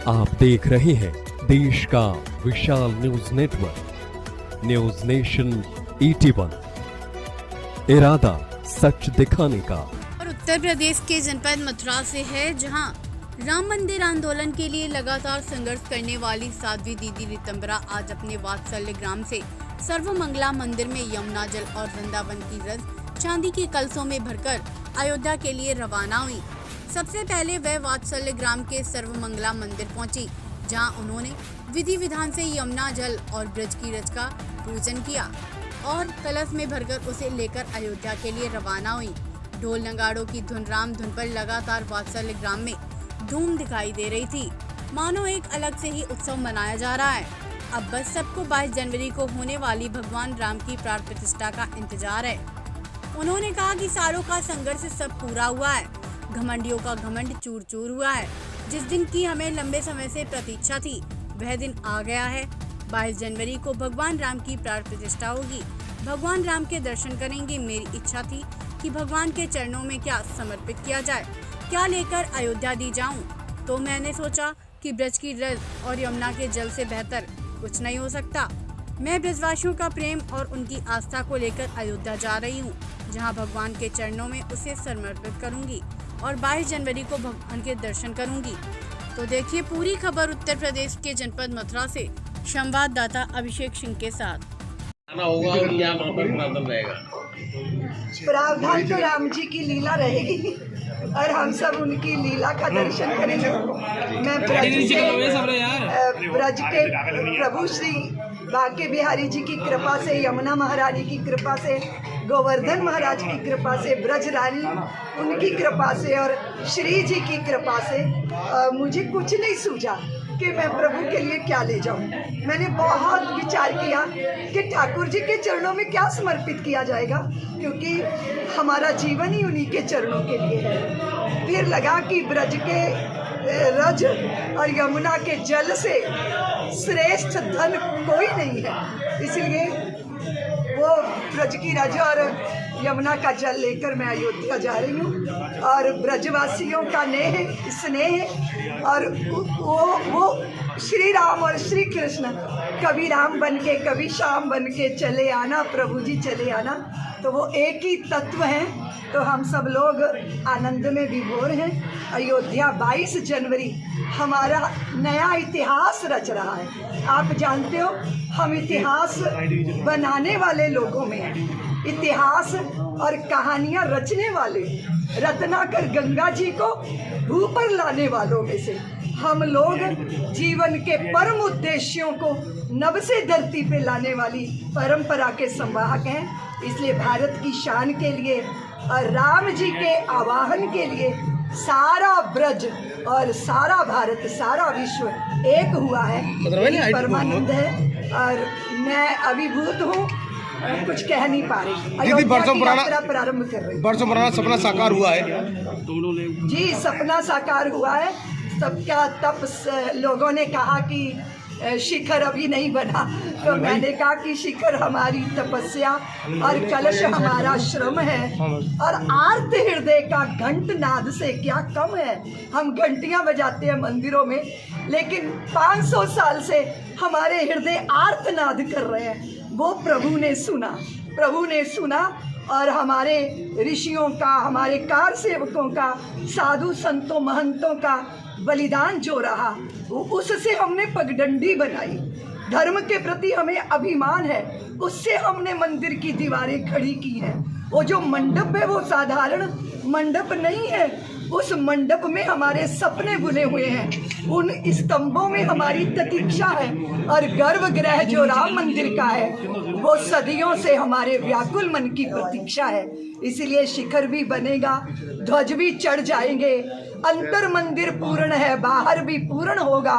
आप देख रहे हैं देश का विशाल न्यूज नेटवर्क न्यूज नेशन 81। इरादा सच दिखाने का। और उत्तर प्रदेश के जनपद मथुरा से है, जहां राम मंदिर आंदोलन के लिए लगातार संघर्ष करने वाली साध्वी दीदी रितंबरा आज अपने वात्सल्य ग्राम से सर्वमंगला मंदिर में यमुना जल और वृंदावन की रस चांदी के कलशों में भरकर अयोध्या के लिए रवाना हुई। सबसे पहले वह वात्सल्य ग्राम के सर्वमंगला मंदिर पहुंची, जहां उन्होंने विधि विधान से यमुना जल और ब्रज की रज का पूजन किया और कलश में भरकर उसे लेकर अयोध्या के लिए रवाना हुई। ढोल नगाड़ों की धुन राम धुन पर लगातार वात्सल्य ग्राम में धूम दिखाई दे रही थी, मानो एक अलग से ही उत्सव मनाया जा रहा है। अब बस सबको 22 जनवरी को होने वाली भगवान राम की प्राण प्रतिष्ठा का इंतजार है। उन्होंने कहा कि सालों का संघर्ष सब पूरा हुआ है, घमंडियों का घमंड चूर चूर हुआ है। जिस दिन की हमें लंबे समय से प्रतीक्षा थी वह दिन आ गया है। 22 जनवरी को भगवान राम की प्राण प्रतिष्ठा होगी। भगवान राम के दर्शन करेंगे। मेरी इच्छा थी कि भगवान के चरणों में क्या समर्पित किया जाए, क्या लेकर अयोध्या दी जाऊं, तो मैंने सोचा कि ब्रज की रज और यमुना के जल से बेहतर कुछ नहीं हो सकता। मैं ब्रजवासियों का प्रेम और उनकी आस्था को लेकर अयोध्या जा रही हूं, जहां भगवान के चरणों में उसे समर्पित करूंगी और 22 जनवरी को भगवान के दर्शन करूंगी। तो देखिए पूरी खबर उत्तर प्रदेश के जनपद मथुरा से संवाददाता अभिषेक सिंह के साथ। होगा और क्या वहाँ पर प्रावधान रहेगा? प्रावधान तो राम जी की लीला रहेगी और हम सब उनकी लीला का दर्शन करेंगे। मैं ब्रज के प्रभु श्री बांके बिहारी जी की कृपा से, यमुना महारानी की कृपा से, गोवर्धन महाराज की कृपा से, ब्रज रानी उनकी कृपा से और श्री जी की कृपा से मुझे कुछ नहीं सूझा कि मैं प्रभु के लिए क्या ले जाऊं। मैंने बहुत विचार किया कि ठाकुर जी के चरणों में क्या समर्पित किया जाएगा, क्योंकि हमारा जीवन ही उन्हीं के चरणों के लिए है। फिर लगा कि ब्रज के रज और यमुना के जल से श्रेष्ठ धन कोई नहीं है, इसलिए वो ब्रज की रज और यमुना का जल लेकर मैं अयोध्या जा रही हूँ। और ब्रजवासियों का स्नेह और वो श्री राम और श्री कृष्ण कभी राम बन के कभी श्याम बन के चले आना, प्रभु जी चले आना, तो वो एक ही तत्व हैं। तो हम सब लोग आनंद में विभोर हैं। अयोध्या 22 जनवरी हमारा नया इतिहास रच रहा है। आप जानते हो हम इतिहास बनाने वाले लोगों में हैं, इतिहास और कहानियां रचने वाले, रत्नाकर गंगा जी को भू पर लाने वालों में से हम लोग जीवन के परम उद्देश्यों को नभ से धरती पे लाने वाली परंपरा के संवाहक हैं। इसलिए भारत की शान के लिए और राम जी के आवाहन के लिए सारा ब्रज और सारा भारत, सारा विश्व एक हुआ है, परमानंद है। और मैं अभिभूत हूँ, कुछ कह नहीं पा रही। दीदी बरसों पुराना सपना साकार हुआ है जी, सपना साकार हुआ है। सबका तप लोगों ने कहा कि शिखर अभी नहीं बना, तो मैंने कहा कि शिखर हमारी तपस्या और कलश हमारा श्रम है। और आर्त हृदय का घंट नाद से क्या कम है। हम घंटियां बजाते हैं मंदिरों में, लेकिन 500 साल से हमारे हृदय आर्तनाद कर रहे हैं। वो प्रभु ने सुना और हमारे ऋषियों का, हमारे कार सेवकों का, साधु संतों महंतों का बलिदान जो रहा, उससे हमने पगडंडी बनाई। धर्म के प्रति हमें अभिमान है, उससे हमने मंदिर की दीवारें खड़ी की हैं। वो जो मंडप है वो साधारण मंडप नहीं है, उस मंडप में हमारे सपने बुने हुए हैं, उन स्तंभों में हमारी प्रतीक्षा है। और गर्भगृह जो राम मंदिर का है वो सदियों से हमारे व्याकुल मन की प्रतीक्षा है। इसलिए शिखर भी बनेगा, ध्वज भी चढ़ जाएंगे, अंतर मंदिर पूर्ण है, बाहर भी पूर्ण होगा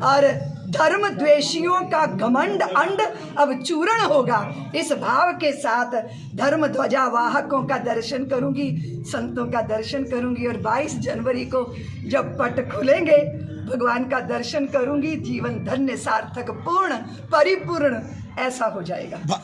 और धर्म द्वेषियों का घमंड अंड अब चूर्ण होगा। इस भाव के साथ धर्म ध्वजा वाहकों का दर्शन करूंगी, संतों का दर्शन करूंगी और 22 जनवरी को जब पट खुलेंगे भगवान का दर्शन करूंगी। जीवन धन्य, सार्थक, पूर्ण, परिपूर्ण ऐसा हो जाएगा।